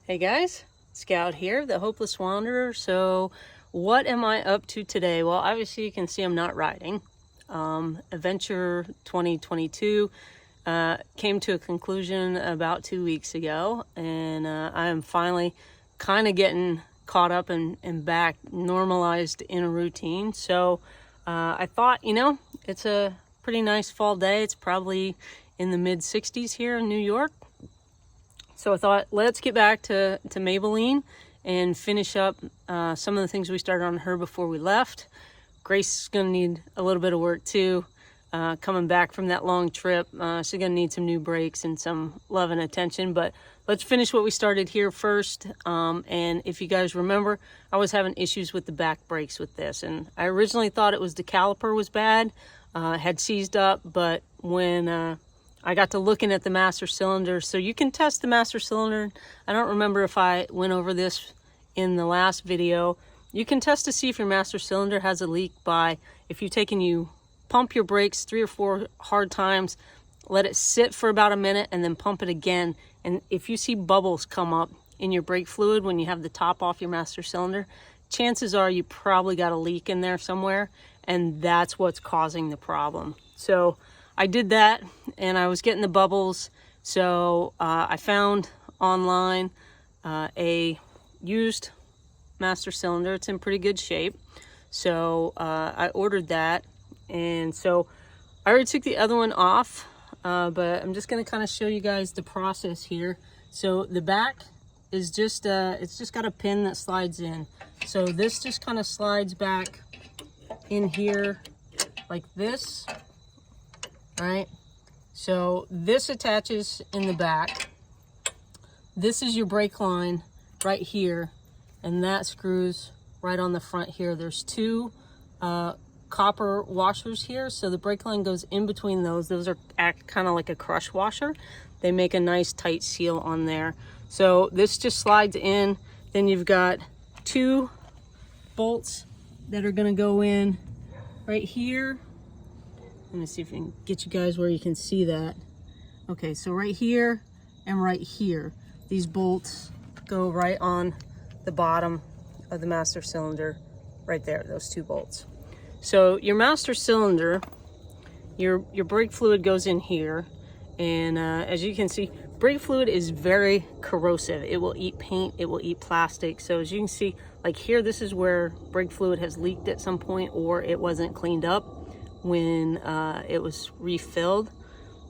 Hey guys, Scout here, the Hopeless Wanderer. So what am I up to today? Well, obviously you can see I'm not riding. Adventure 2022 came to a conclusion about 2 weeks ago, and I am finally kind of getting caught up and back normalized in a routine. So I thought, it's a pretty nice fall day. It's probably in the mid 60s here in New York. So I thought, let's get back to Maybelline and finish up some of the things we started on her before we left. Grace is going to need a little bit of work too. Coming back from that long trip, she's going to need some new breaks and some love and attention. But let's finish what we started here first. And if you guys remember, I was having issues with the back brakes with this. And I originally thought it was the caliper was bad, had seized up. But when I got to looking at the master cylinder, so you can test the master cylinder. I don't remember if I went over this in the last video. You can test to see if your master cylinder has a leak by, if you take and you pump your brakes 3 or 4 hard times, let it sit for about a minute and then pump it again. And if you see bubbles come up in your brake fluid when you have the top off your master cylinder, chances are you probably got a leak in there somewhere, and that's what's causing the problem. So I did that and I was getting the bubbles. So I found online a used master cylinder. It's in pretty good shape. So I ordered that. And so I already took the other one off, but I'm just going to kind of show you guys the process here. So the back is just, it's just got a pin that slides in. So this just kind of slides back in here like this. Right, so this attaches in the back. This is your brake line right here, and that screws right on the front here. There's 2 copper washers here, so the brake line goes in between those. Those are act kind of like a crush washer. They make a nice tight seal on there. So this just slides in. Then you've got 2 bolts that are going to go in right here. Let me see if I can get you guys where you can see that. Okay, so right here and right here, these bolts go right on the bottom of the master cylinder, right there, those 2 bolts. So your master cylinder, your brake fluid goes in here, and as you can see, brake fluid is very corrosive. It will eat paint, it will eat plastic. So as you can see, like here, this is where brake fluid has leaked at some point, or it wasn't cleaned up when it was refilled.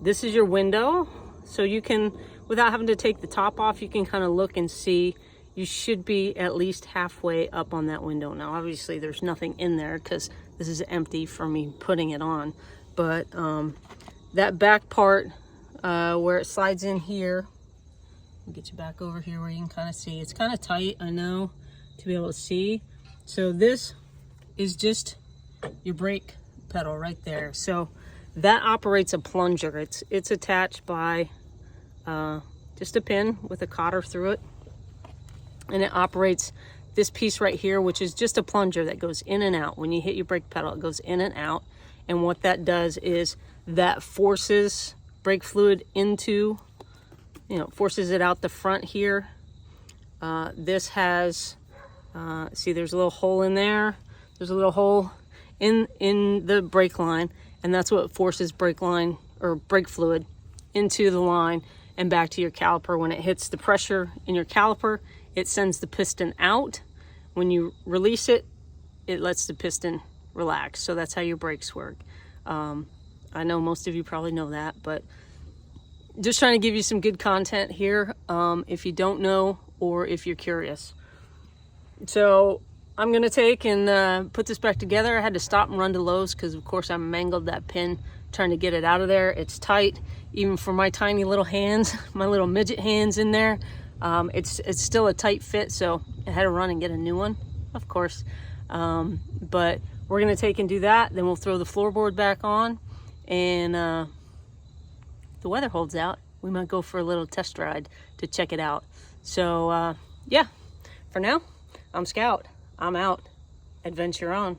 This is your window, so you can, without having to take the top off, you can kind of look and see. You should be at least halfway up on that window. Now obviously there's nothing in there because this is empty for me putting it on, but that back part where it slides in here, I'll get you back over here where you can kind of see. It's kind of tight, I know, to be able to see. So this is just your brake pedal right there. So that operates a plunger. It's attached by just a pin with a cotter through it, and it operates this piece right here, which is just a plunger that goes in and out. When you hit your brake pedal, it goes in and out, and what that does is that forces brake fluid into, forces it out the front here. This has see, there's a little hole in there. There's a little hole in the brake line, and that's what forces brake line or brake fluid into the line and back to your caliper. When it hits the pressure in your caliper, it sends the piston out. When you release it, it lets the piston relax. So that's how your brakes work. I know most of you probably know that, but just trying to give you some good content here if you don't know or if you're curious. So I'm gonna take and put this back together. I had to stop and run to Lowe's because of course I mangled that pin trying to get it out of there. It's tight, even for my tiny little hands, my little midget hands in there. It's still a tight fit, so I had to run and get a new one, of course. But we're gonna take and do that. Then we'll throw the floorboard back on, and the weather holds out, we might go for a little test ride to check it out. So yeah, for now, I'm Scout. I'm out. Adventure on.